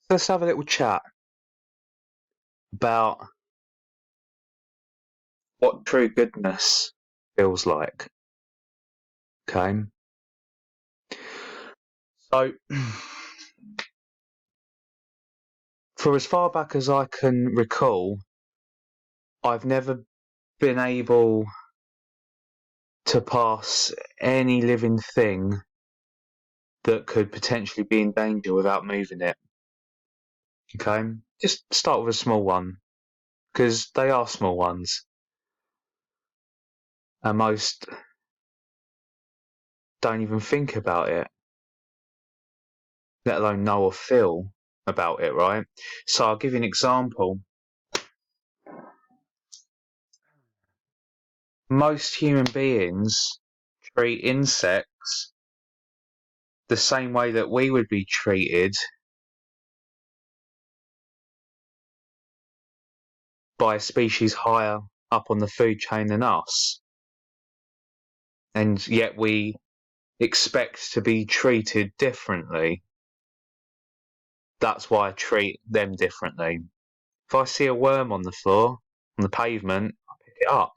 let's have a little chat about what true goodness feels like. Okay. So, for as far back as I can recall, I've never been able to pass any living thing that could potentially be in danger without moving it. Okay? Just start with a small one, because they are small ones. And most don't even think about it, let alone know or feel about it, right? So I'll give you an example. Most human beings treat insects the same way that we would be treated by a species higher up on the food chain than us. And yet we expect to be treated differently. That's why I treat them differently. If I see a worm on the floor, on the pavement, I pick it up.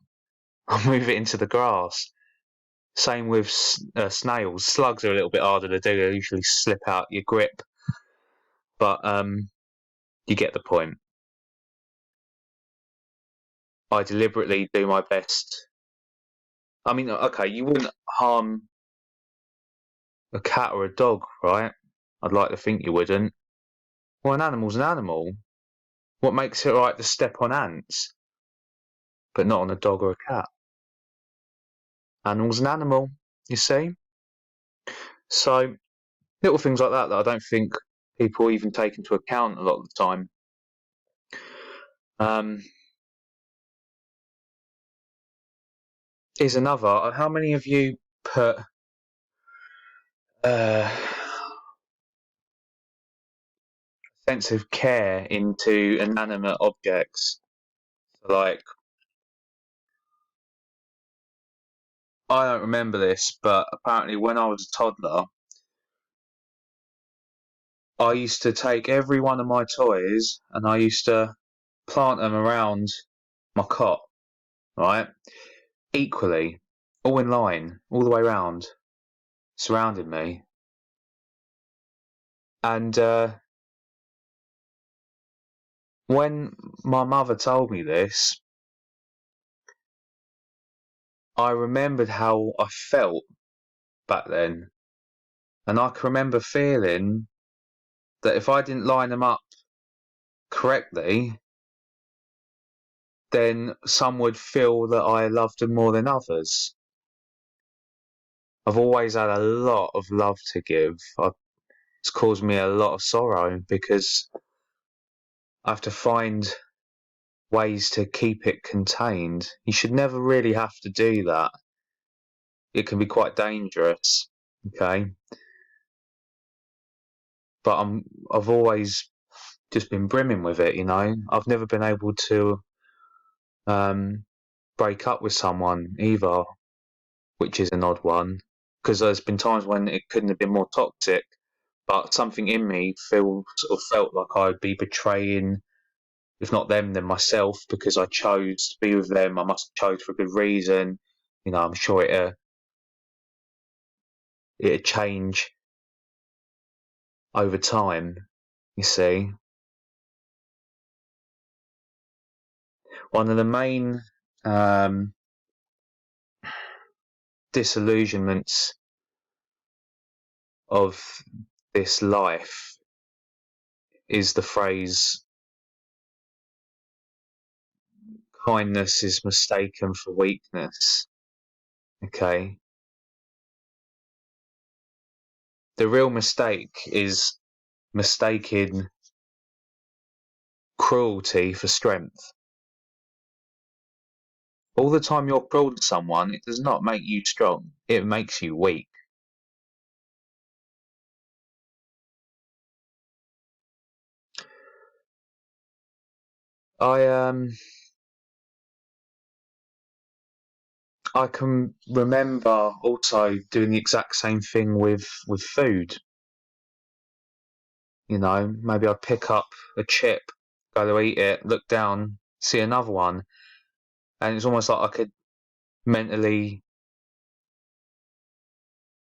I move it into the grass. Same with snails. Slugs are a little bit harder to do. They usually slip out your grip. But you get the point. I deliberately do my best. I mean, okay, you wouldn't harm a cat or a dog, right? I'd like to think you wouldn't. Well, an animal's an animal. What makes it right to step on ants, but not on a dog or a cat? Animal's an animal, you see? So, little things like that I don't think people even take into account a lot of the time. Is another. How many of you put sense of care into inanimate objects? Like, I don't remember this, but apparently when I was a toddler, I used to take every one of my toys and I used to plant them around my cot, right? Equally, all in line, all the way around, surrounding me. And when my mother told me this, I remembered how I felt back then. And I can remember feeling that if I didn't line them up correctly, then some would feel that I loved them more than others. I've always had a lot of love to give. It's caused me a lot of sorrow because I have to find ways to keep it contained. You should never really have to do that. It can be quite dangerous, okay? But I've always just been brimming with it, you know? I've never been able to break up with someone either, which is an odd one, because there's been times when it couldn't have been more toxic, but something in me felt like I'd be betraying, if not them, then myself, because I chose to be with them. I must have chose for a good reason. You know, I'm sure it'd change over time, you see. One of the main disillusionments of this life is the phrase, kindness is mistaken for weakness. Okay. The real mistake is mistaking cruelty for strength. All the time you're cruel to someone, it does not make you strong. It makes you weak. I can remember also doing the exact same thing with food. You know, maybe I'd pick up a chip, go to eat it, look down, see another one, and it's almost like I could mentally,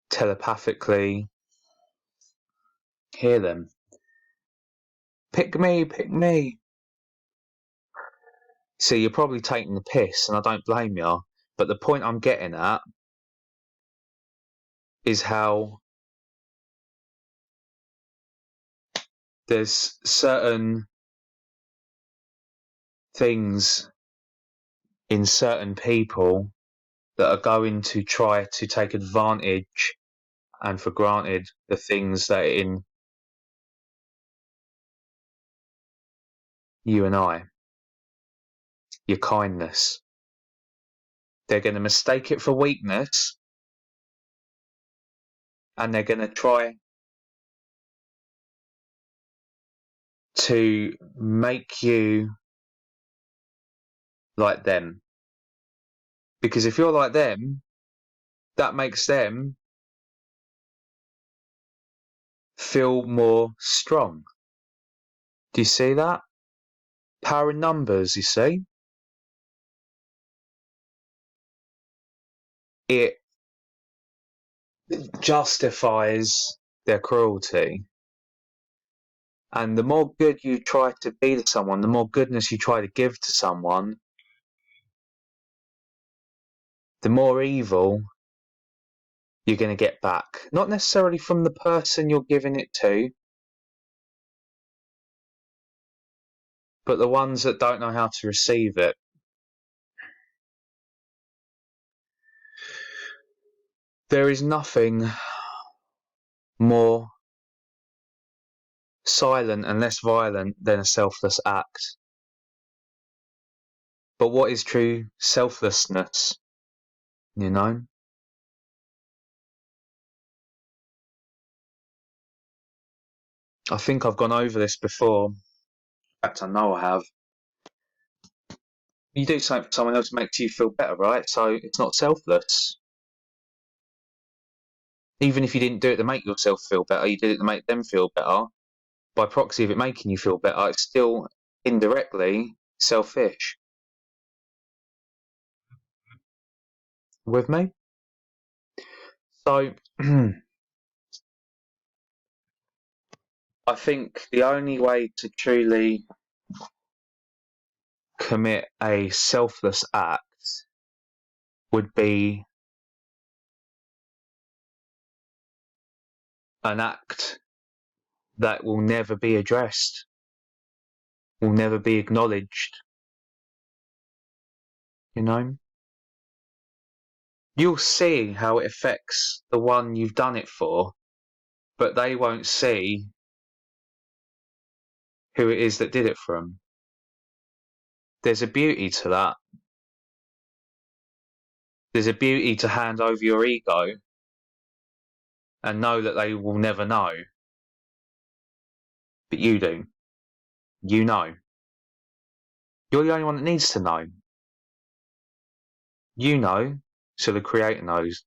telepathically hear them. Pick me, pick me. See, you're probably taking the piss, and I don't blame you, but the point I'm getting at is how there's certain things in certain people that are going to try to take advantage and for granted the things that are in you and I, your kindness. They're going to mistake it for weakness, and they're going to try to make you like them. Because if you're like them, that makes them feel more strong. Do you see that? Power in numbers, you see? It justifies their cruelty. And the more good you try to be to someone, the more goodness you try to give to someone, the more evil you're going to get back. Not necessarily from the person you're giving it to, but the ones that don't know how to receive it. There is nothing more silent and less violent than a selfless act. But what is true selflessness? You know? I think I've gone over this before. In fact, I know I have. You do something for someone else makes you feel better, right? So it's not selfless. Even if you didn't do it to make yourself feel better, you did it to make them feel better. By proxy of it making you feel better, it's still indirectly selfish. With me? So, I think the only way to truly commit a selfless act would be an act that will never be addressed, will never be acknowledged. You know? You'll see how it affects the one you've done it for, but they won't see who it is that did it for them. There's a beauty to that. There's a beauty to hand over your ego and know that they will never know. But you do. You know. You're the only one that needs to know. You know, so the Creator knows.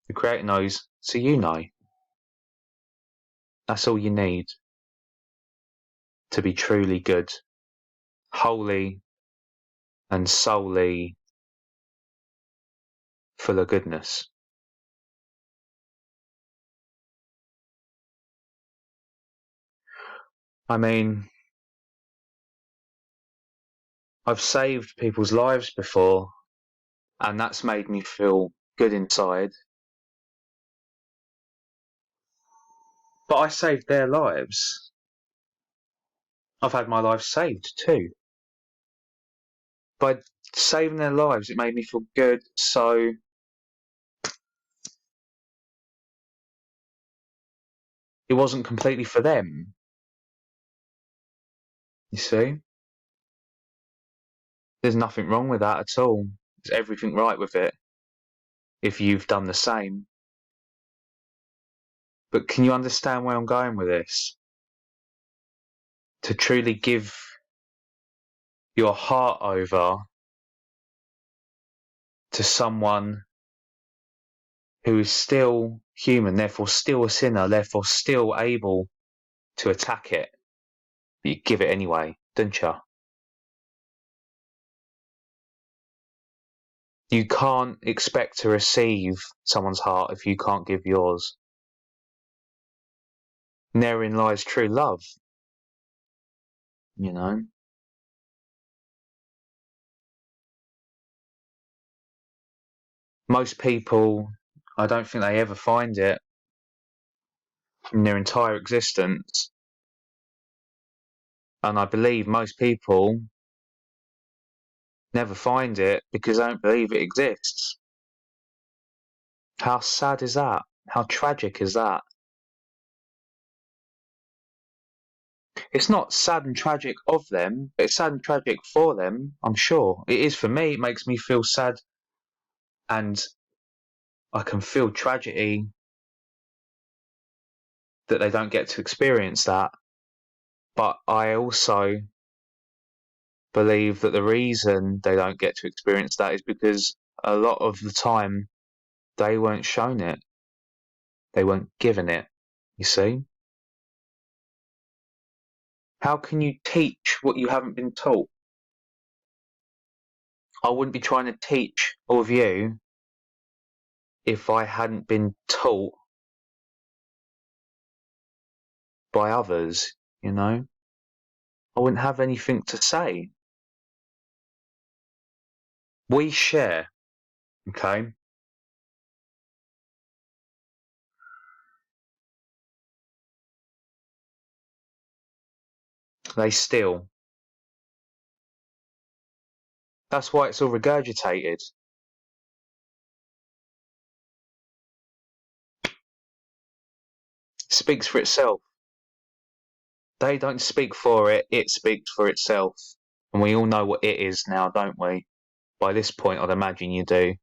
The Creator knows, so you know. That's all you need to be truly good, wholly and solely full of goodness. I mean, I've saved people's lives before, and that's made me feel good inside. But I saved their lives. I've had my life saved too. By saving their lives, it made me feel good, so it wasn't completely for them. You see? There's nothing wrong with that at all. There's everything right with it if you've done the same. But can you understand where I'm going with this? To truly give your heart over to someone who is still human, therefore still a sinner, therefore still able to attack it, but you give it anyway, don't you? You can't expect to receive someone's heart if you can't give yours. And therein lies true love, you know? Most people, I don't think they ever find it in their entire existence. And I believe most people never find it because they don't believe it exists. How sad is that? How tragic is that? It's not sad and tragic of them, but it's sad and tragic for them, I'm sure. It is for me. It makes me feel sad, and I can feel tragedy that they don't get to experience that. But I also believe that the reason they don't get to experience that is because a lot of the time they weren't shown it. They weren't given it, you see? How can you teach what you haven't been taught? I wouldn't be trying to teach all of you if I hadn't been taught by others, you know? I wouldn't have anything to say. We share, okay? They steal. That's why it's all regurgitated. It speaks for itself. They don't speak for it, it speaks for itself. And we all know what it is now, don't we? By this point, I'd imagine you do.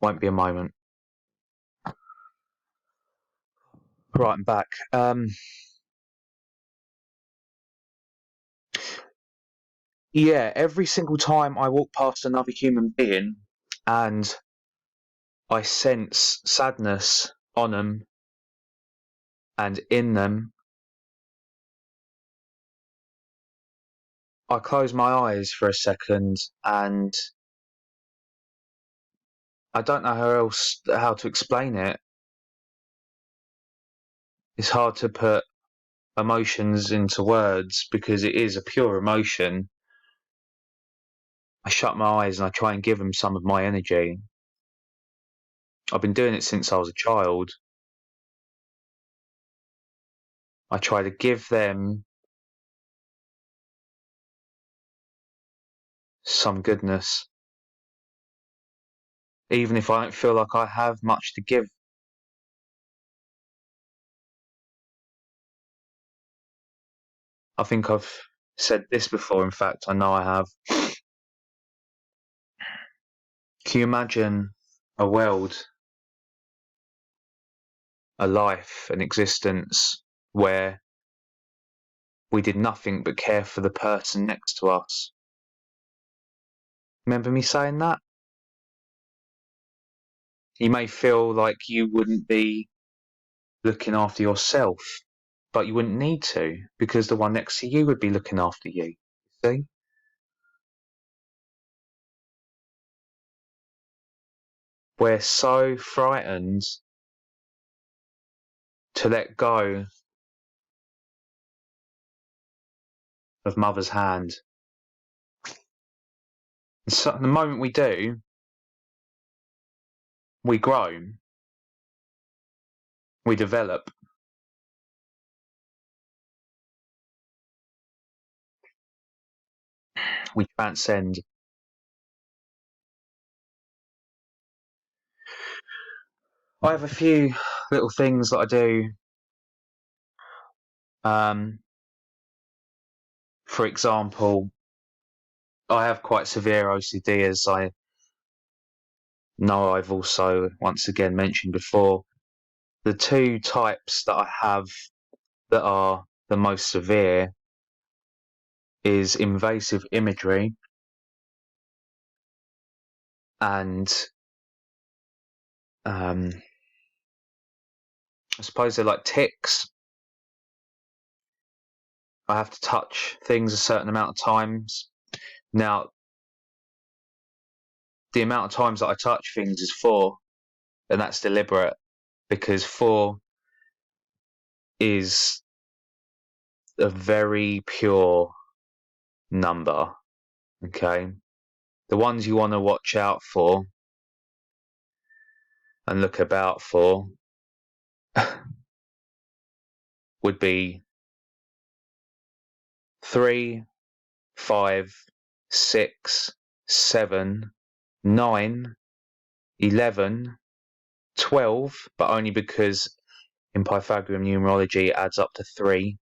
Won't be a moment. Right, I'm back. Yeah, every single time I walk past another human being and I sense sadness on them and in them, I close my eyes for a second and I don't know how to explain it. It's hard to put emotions into words because it is a pure emotion. I shut my eyes and I try and give them some of my energy. I've been doing it since I was a child. I try to give them some goodness, even if I don't feel like I have much to give. I think I've said this before, in fact, I know I have. Can you imagine a world, a life, an existence where we did nothing but care for the person next to us? Remember me saying that? You may feel like you wouldn't be looking after yourself, but you wouldn't need to because the one next to you would be looking after you. See? We're so frightened to let go of mother's hand. And so the moment we do, we grow, we develop, we transcend. I have a few little things that I do. For example, I have quite severe OCD, as I know I've also once again mentioned before. The two types that I have that are the most severe is invasive imagery and I suppose they're like ticks. I have to touch things a certain amount of times. Now, the amount of times that I touch things is 4, and that's deliberate, because 4 is a very pure number, okay? The ones you want to watch out for and look about for would be 3, 5, 6, 7, 9, 11, 12, but only because in Pythagorean numerology it adds up to 3,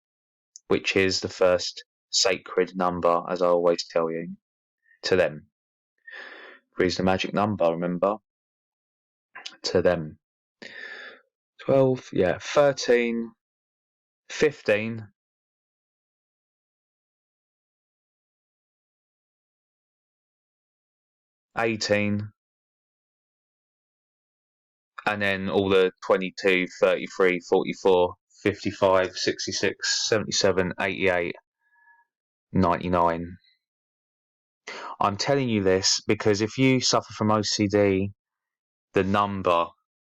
which is the first sacred number, as I always tell you, to them. 3 is the magic number, remember? To them. 12, yeah, 13, 15, 18, and then all the 22, 33, 44, 55, 66, 77, 88, 99. I'm telling you this because if you suffer from OCD, the number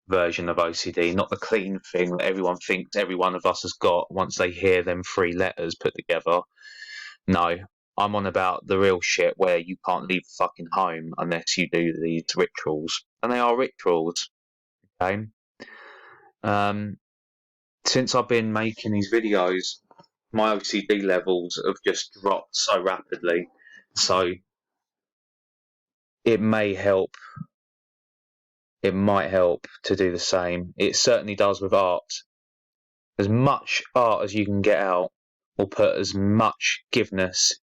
version of OCD, not the clean thing that everyone thinks every one of us has got once they hear them 3 letters put together. No, I'm on about the real shit where you can't leave the fucking home unless you do these rituals. And they are rituals, okay? Since I've been making these videos, my OCD levels have just dropped so rapidly. So it may help. It might help to do the same. It certainly does with art. As much art as you can get out will put as much giveness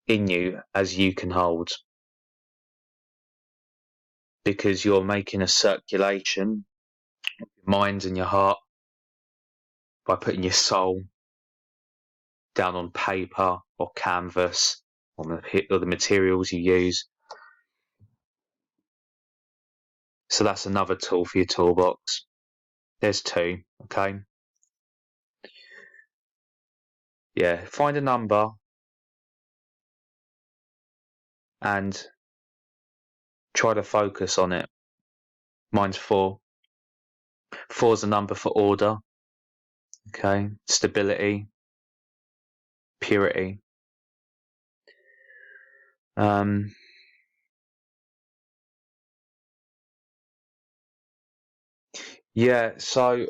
in you as you can hold. Because you're making a circulation of your mind and your heart by putting your soul down on paper or canvas or the materials you use. So that's another tool for your toolbox. There's 2, okay? Yeah, find a number and try to focus on it. Mine's 4. 4 is a number for order, okay? Stability, purity. Yeah, so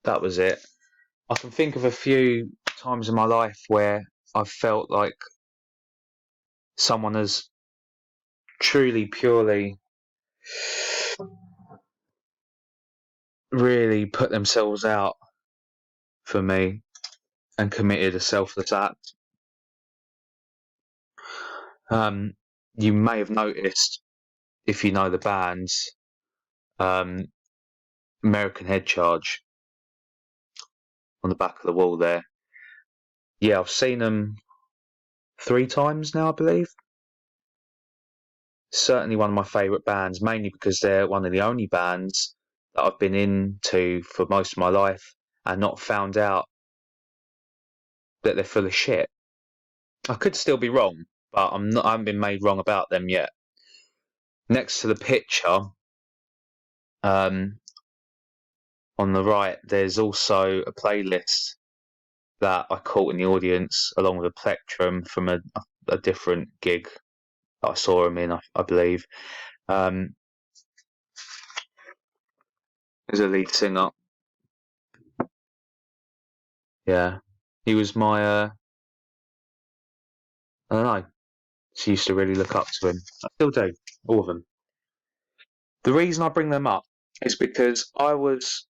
that was it. I can think of a few times in my life where I've felt like someone has truly, purely, really put themselves out for me and committed a selfless act. You may have noticed, if you know the bands, American Head Charge on the back of the wall there. Yeah, I've seen them 3 times now, I believe. Certainly one of my favourite bands, mainly because they're one of the only bands that I've been into for most of my life and not found out that they're full of shit. I could still be wrong, but I haven't been made wrong about them yet. Next to the picture, on the right, there's also a playlist that I caught in the audience along with a plectrum from a different gig that I saw him in, I believe. As a lead singer. Yeah. He was my, I don't know, she used to really look up to him. I still do, all of them. The reason I bring them up is because I was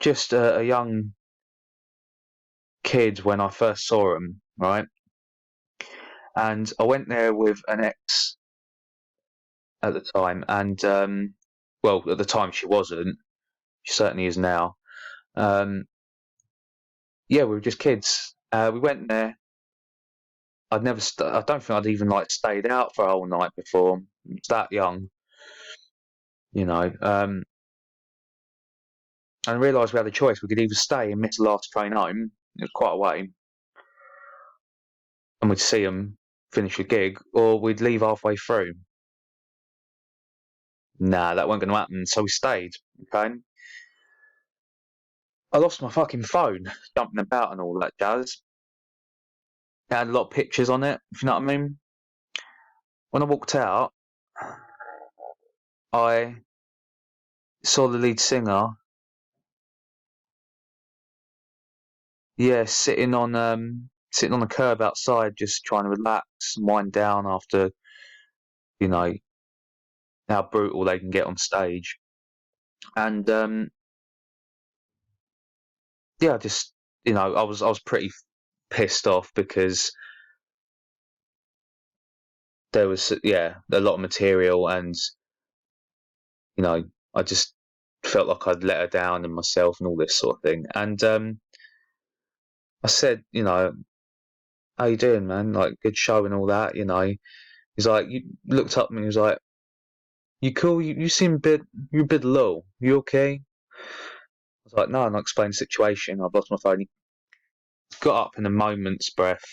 just a young kid when I first saw him, right? And I went there with an ex at the time, and well, at the time she wasn't. She certainly is now. Yeah, we were just kids. We went there. I don't think I'd even like stayed out for a whole night before. I was that young, you know. And I realised we had a choice. We could either stay and miss the last train home. It was quite a way, and we'd see them finish the gig, or we'd leave halfway through. Nah, that wasn't going to happen. So we stayed. Okay. I lost my fucking phone, jumping about and all that jazz. It had a lot of pictures on it, if you know what I mean. When I walked out, I saw the lead singer, yeah, sitting on the curb outside, just trying to relax and wind down after, you know, how brutal they can get on stage. And yeah, just, I was pretty pissed off because there was, yeah, a lot of material, and I just felt like I'd let her down and myself and all this sort of thing. And I said, how you doing, man? Like, good show and all that, He's like, you looked up at me, he was like, you cool? You seem you're a bit low. You okay? I was like, no, and I explained the situation. I've lost my phone. He got up in a moment's breath,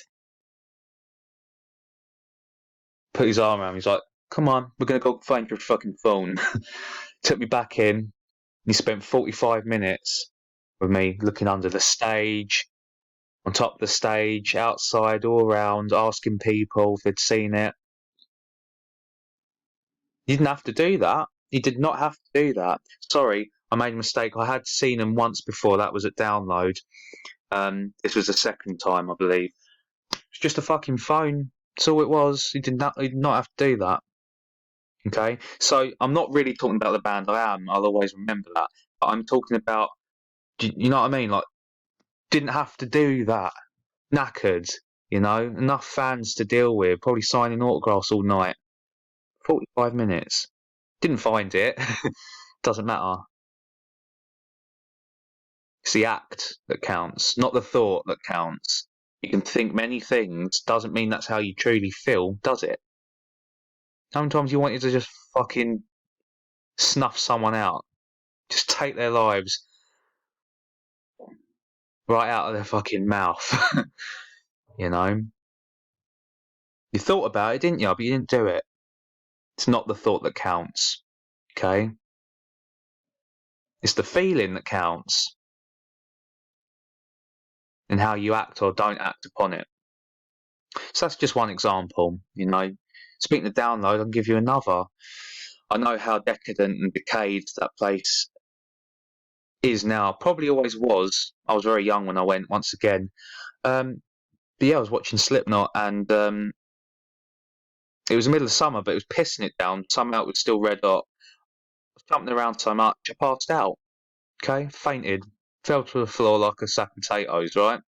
put his arm around me. He's like, come on, we're going to go find your fucking phone. Took me back in. He spent 45 minutes with me looking under the stage, on top of the stage, outside, all around, asking people if they'd seen it. You didn't have to do that. You did not have to do that. Sorry, I made a mistake. I had seen him once before. That was at Download. This was the second time, I believe. It's just a fucking phone. That's all it was. He did not have to do that. Okay, so I'm not really talking about the band. I'll always remember that. But I'm talking about. You know what I mean? Like, didn't have to do that. Knackered. Enough fans to deal with. Probably signing autographs all night. 45 minutes. Didn't find it. Doesn't matter. It's the act that counts, not the thought that counts. You can think many things, doesn't mean that's how you truly feel, does it? Sometimes you want you to just fucking snuff someone out. Just take their lives right out of their fucking mouth. you know? You thought about it, didn't you? But you didn't do it. It's not the thought that counts. Okay? It's the feeling that counts. And how you act or don't act upon it. So that's just one example, Speaking of Download, I'll give you another. I know how decadent and decayed that place is now. Probably always was. I was very young when I went once again. But yeah, I was watching Slipknot, and it was the middle of summer, but it was pissing it down. Somehow it was still red hot. I was jumping around so much, I passed out. Okay, fainted, fell to the floor like a sack of potatoes. Right.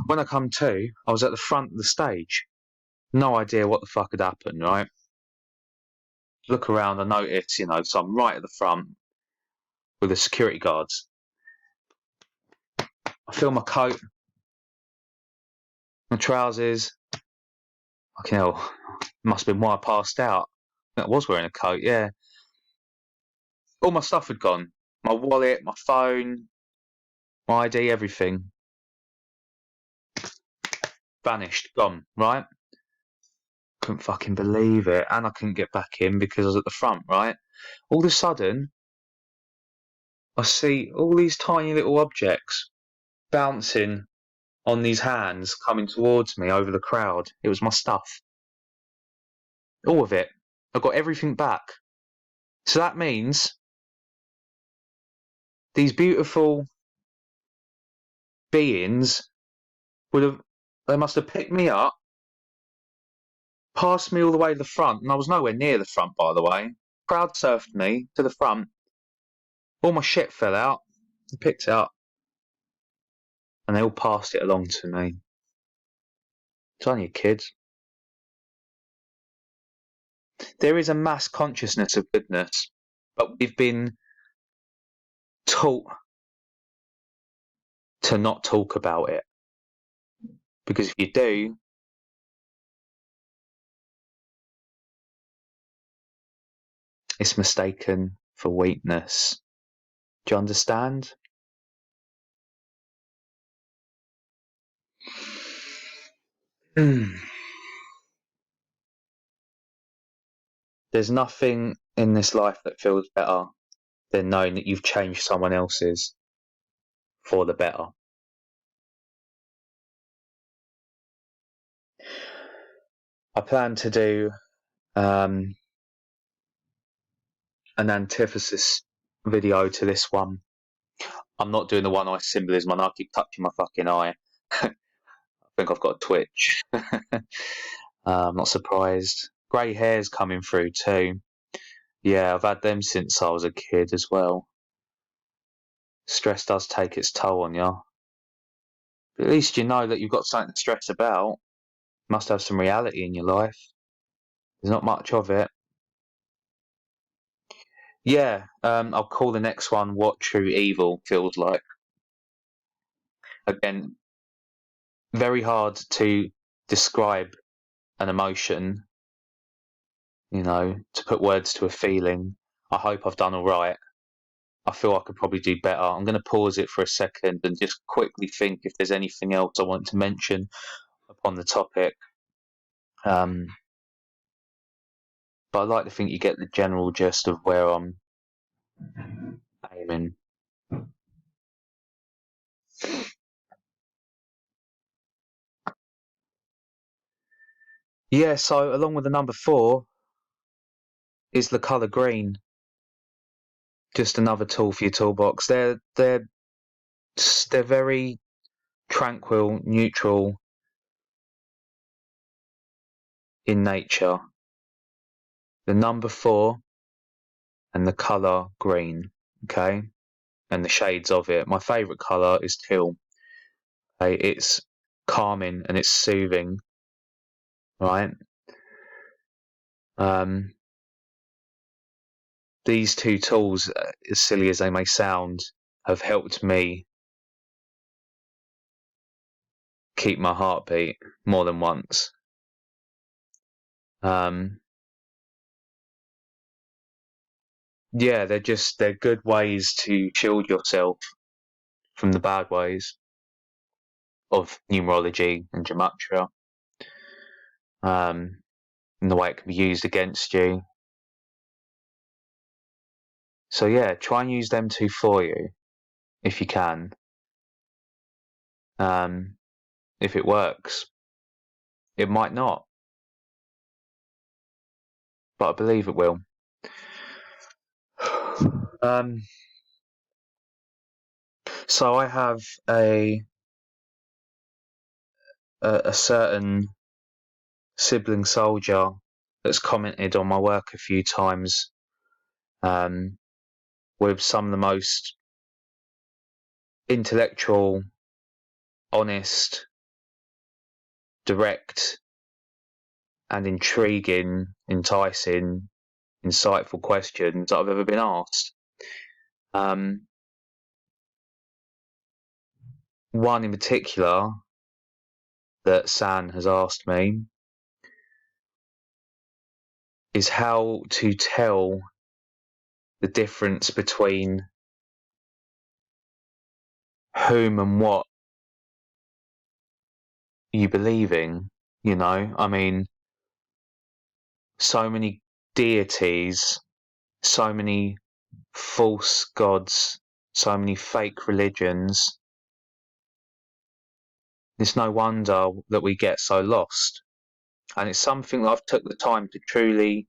When I come to, I was at the front of the stage. No idea what the fuck had happened. Right. Look around, I notice, so I'm right at the front with the security guards. I feel my coat, my trousers. Fucking hell, must have been why I passed out. I was wearing a coat, yeah. All my stuff had gone. My wallet, my phone, my ID, everything. Vanished, gone, right? Couldn't fucking believe it. And I couldn't get back in because I was at the front, right? All of a sudden, I see all these tiny little objects bouncing on these hands coming towards me over the crowd. It was my stuff. All of it. I got everything back. So that means these beautiful beings they must have picked me up, passed me all the way to the front, and I was nowhere near the front, by the way. Crowd surfed me to the front. All my shit fell out. They picked it up, and they all passed it along to me. It's only kids. There is a mass consciousness of goodness, but we've been taught to not talk about it. Because if you do, it's mistaken for weakness. Do you understand? There's nothing in this life that feels better than knowing that you've changed someone else's for the better. I plan to do an antithesis video to this one. I'm not doing the one eye symbolism, and I keep touching my fucking eye. I think I've got a twitch. I'm not surprised. Grey hair's coming through too. Yeah, I've had them since I was a kid as well. Stress does take its toll on you. But at least you know that you've got something to stress about. You must have some reality in your life. There's not much of it. Yeah, I'll call the next one What True Evil Feels Like. Again, very hard to describe an emotion, to put words to a feeling. I hope I've done all right. I feel I could probably do better. I'm going to pause it for a second and just quickly think if there's anything else I want to mention upon the topic. But I'd like to think you get the general gist of where I'm aiming. Yeah, so along with the number 4 is the colour green. Just another tool for your toolbox. They're very tranquil, neutral in nature. The number 4 and the colour green, okay? And the shades of it. My favourite colour is teal. Okay? It's calming and it's soothing, right? These two tools, as silly as they may sound, have helped me keep my heartbeat more than once. Yeah, they're good ways to shield yourself from the bad ways of numerology and gematria, and the way it can be used against you. So yeah, try and use them two for you if you can. If it works, it might not, but I believe it will. So I have a certain sibling soldier that's commented on my work a few times, with some of the most intellectual, honest, direct, and intriguing, enticing, insightful questions that I've ever been asked. One in particular that San has asked me is how to tell the difference between whom and what you believe in. I mean, so many deities, so many false gods, so many fake religions. It's no wonder that we get so lost. And it's something that I've took the time to truly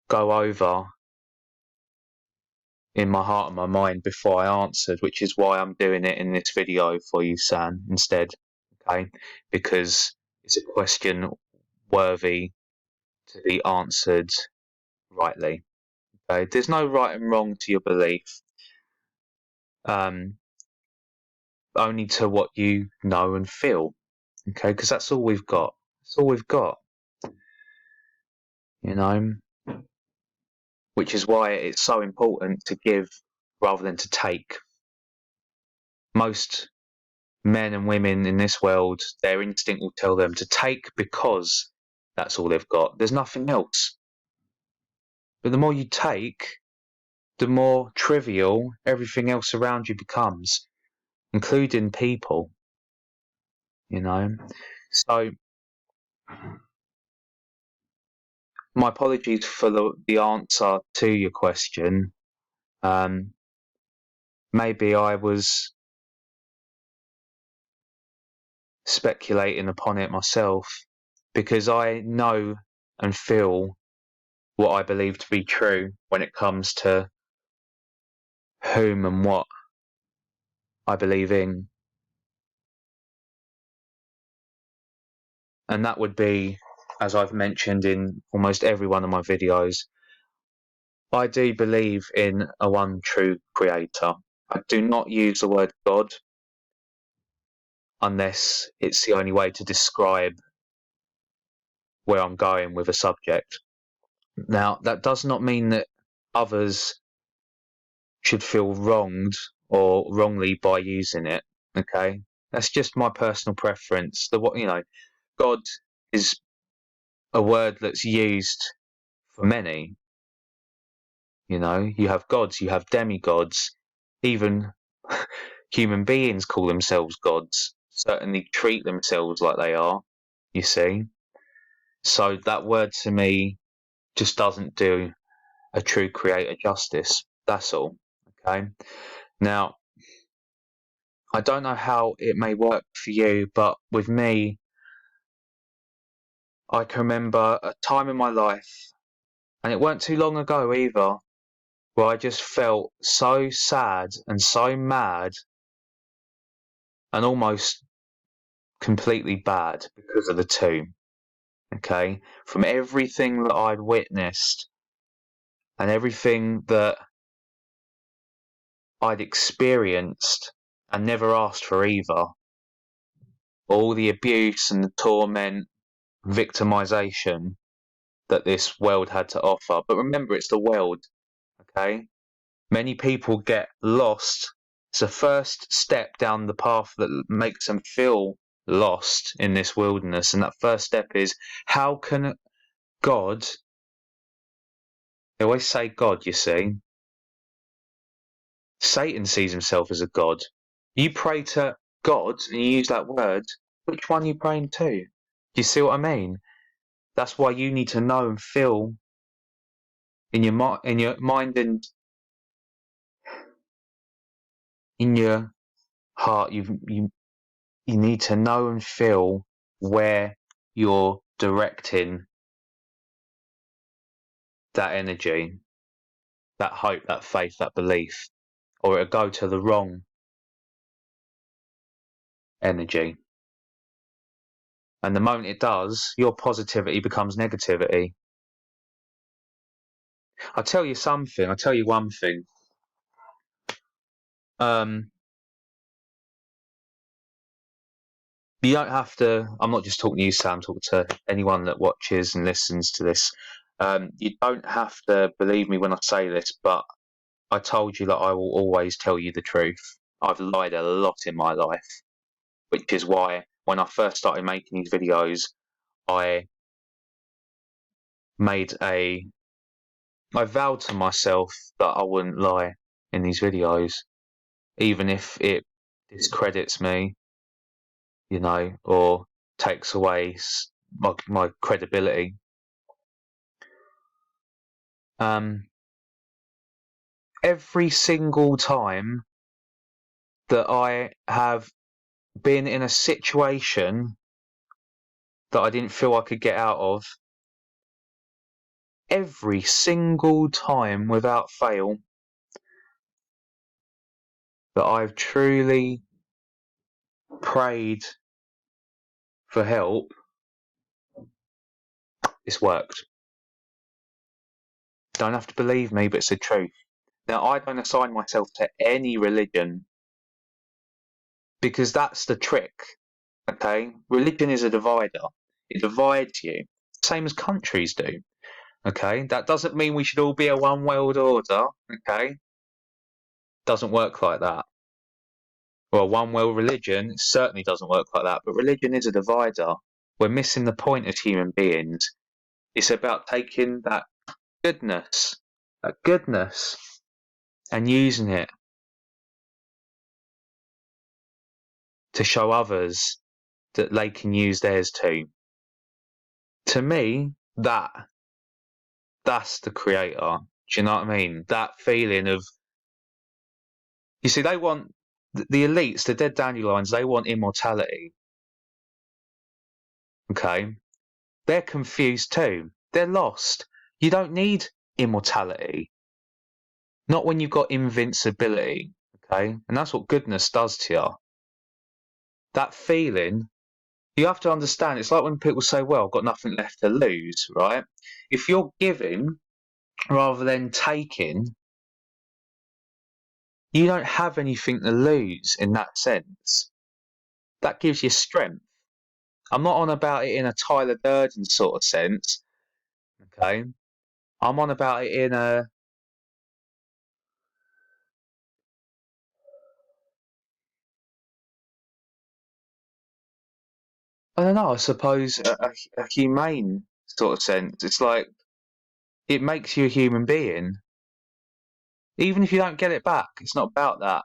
go over in my heart and my mind before I answered, which is why I'm doing it in this video for you, San, instead. Okay? Because it's a question worthy to be answered rightly. Okay? There's no right and wrong to your belief. Only to what you know and feel. Okay? Because that's all we've got. That's all we've got. Which is why it's so important to give rather than to take. Most men and women in this world, their instinct will tell them to take because that's all they've got. There's nothing else. But the more you take, the more trivial everything else around you becomes, including people, you know. So my apologies for the answer to your question. Maybe I was speculating upon it myself because I know and feel what I believe to be true when it comes to whom and what I believe in. And that would be, as I've mentioned in almost every one of my videos, I do believe in a one true creator. I do not use the word God unless it's the only way to describe where I'm going with a subject. Now, that does not mean that others should feel wronged or wrongly by using it. Okay, that's just my personal preference. God is a word that's used for many. You know, you have gods, you have demigods, even human beings call themselves gods, certainly treat themselves like they are, you see. So that word to me just doesn't do a true creator justice. That's all. Okay. Now, I don't know how it may work for you, but with me, I can remember a time in my life, and it weren't too long ago either, where I just felt so sad and so mad and almost completely bad because of the two. Okay. From everything that I'd witnessed and everything that I'd experienced and never asked for either. All the abuse and the torment, victimization that this world had to offer. But remember, it's the world, okay? Many people get lost. It's a first step down the path that makes them feel lost in this wilderness. And that first step is, how can God, they always say God, you see. Satan sees himself as a God. You pray to God and you use that word, which one are you praying to? Do you see what I mean? That's why you need to know and feel in your mind and in your heart. You need to know and feel where you're directing that energy, that hope, that faith, that belief, or it'll go to the wrong energy. And the moment it does, your positivity becomes negativity. I'll tell you something. I'll tell you one thing. You don't have to. I'm not just talking to you, Sam. I'm talking to anyone that watches and listens to this. You don't have to believe me when I say this, but I told you that I will always tell you the truth. I've lied a lot in my life, which is why when I first started making these videos, I I vowed to myself that I wouldn't lie in these videos, even if it discredits me, you know, or takes away my credibility. Every single time that I have been in a situation that I didn't feel I could get out of, every single time without fail, that I've truly prayed for help, it's worked. Don't have to believe me, but it's the truth. Now, I don't assign myself to any religion because that's the trick, okay? Religion is a divider. It divides you, same as countries do, okay? That doesn't mean we should all be a one world order, okay? Doesn't work like that. Well, one world religion certainly doesn't work like that, but religion is a divider. We're missing the point as human beings. It's about taking goodness, that goodness, and using it to show others that they can use theirs too. To me, that's the creator. Do you know what I mean? That feeling of, you see, they want the elites, the dead dandelions, they want immortality. Okay? They're confused too. They're lost. You don't need immortality. Not when you've got invincibility. Okay? And that's what goodness does to you. That feeling, you have to understand, it's like when people say, well, I've got nothing left to lose, right? If you're giving rather than taking, you don't have anything to lose in that sense. That gives you strength. I'm not on about it in a Tyler Durden sort of sense, okay? I'm on about it in a, I don't know, I suppose a humane sort of sense. It's like, it makes you a human being. Even if you don't get it back, it's not about that.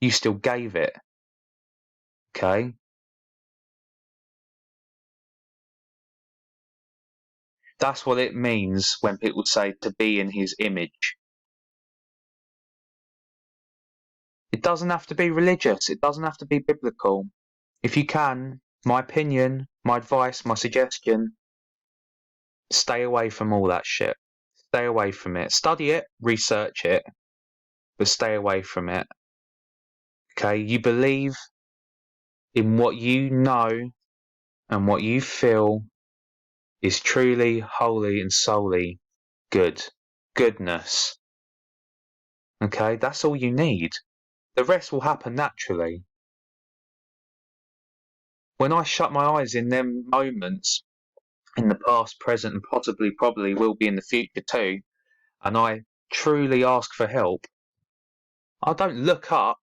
You still gave it, okay? That's what it means when people say to be in his image. It doesn't have to be religious, it doesn't have to be biblical. If you can, my opinion, my advice, my suggestion, stay away from all that shit. Stay away from it. Study it, research it, but stay away from it. Okay? You believe in what you know and what you feel is truly, wholly, and solely good. Goodness. Okay? That's all you need. The rest will happen naturally. When I shut my eyes in them moments, in the past, present, and possibly, probably will be in the future too, and I truly ask for help, I don't look up.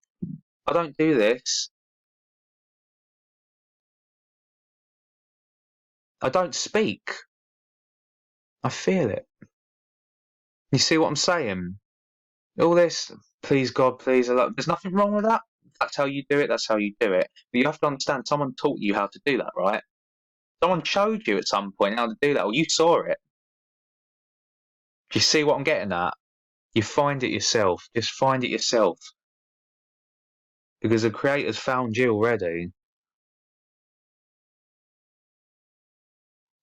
I don't do this. I don't speak. I feel it. You see what I'm saying? All this, please God, please Allah. There's nothing wrong with that. That's how you do it. That's how you do it. But you have to understand, someone taught you how to do that, right? Someone showed you at some point how to do that, or you saw it. Do you see what I'm getting at? You find it yourself. Just find it yourself. Because the creator's found you already.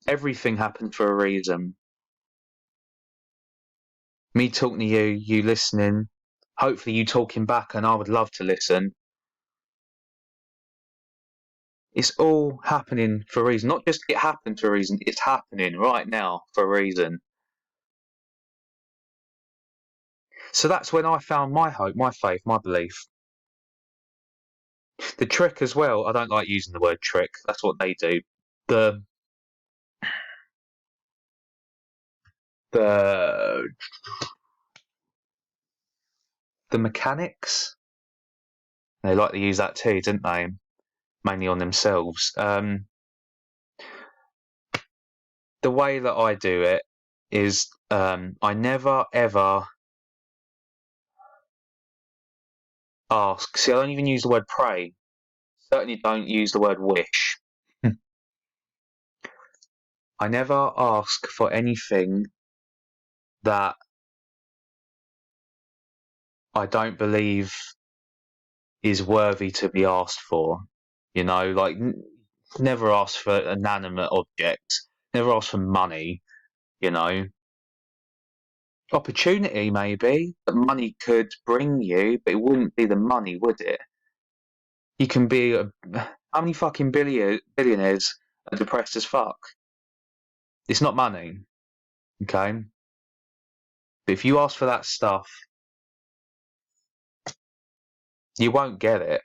Everything happened for a reason. Me talking to you, you listening, hopefully you talking back, and I would love to listen. It's all happening for a reason. Not just it happened for a reason, it's happening right now for a reason. So that's when I found my hope, my faith, my belief. The trick as well, I don't like using the word trick, that's what they do. The the the mechanics, they like to use that too, didn't they? Mainly on themselves. The way that I do it is I never ever ask. See, I don't even use the word pray. Certainly don't use the word wish. I never ask for anything that I don't believe is worthy to be asked for. You know, like never ask for inanimate objects, never ask for money, you know. Opportunity maybe that money could bring you, but it wouldn't be the money, would it? You can be how many fucking billionaires are depressed as fuck? It's not money, okay? But if you ask for that stuff, you won't get it.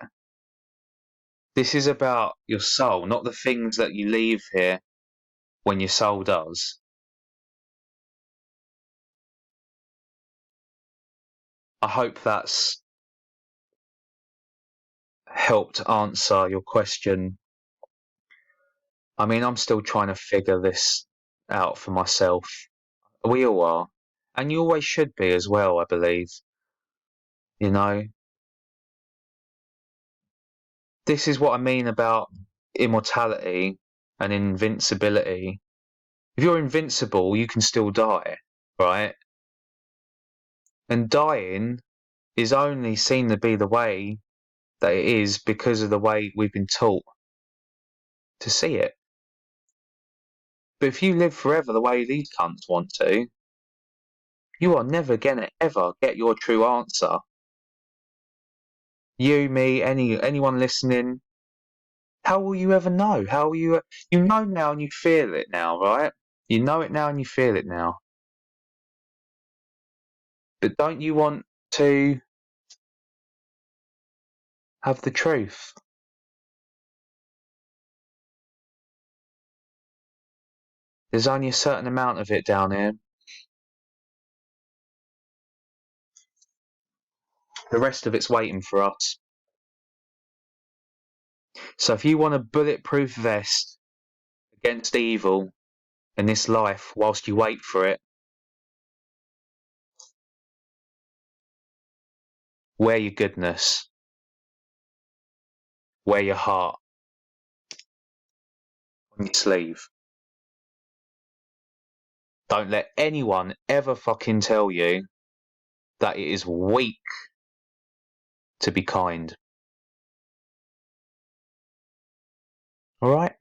This is about your soul, not the things that you leave here when your soul does. I hope that's helped answer your question. I mean, I'm still trying to figure this out for myself. We all are. And you always should be as well, I believe. You know? This is what I mean about immortality and invincibility. If you're invincible, you can still die, right? And dying is only seen to be the way that it is because of the way we've been taught to see it. But if you live forever the way these cunts want to, you are never gonna ever get your true answer. You, me, anyone listening, how will you ever know? How will you know now and you feel it now, right? You know it now and you feel it now. But don't you want to have the truth? There's only a certain amount of it down here. The rest of it's waiting for us. So if you want a bulletproof vest against evil in this life whilst you wait for it, wear your goodness. Wear your heart on your sleeve. Don't let anyone ever fucking tell you that it is weak to be kind. Alright?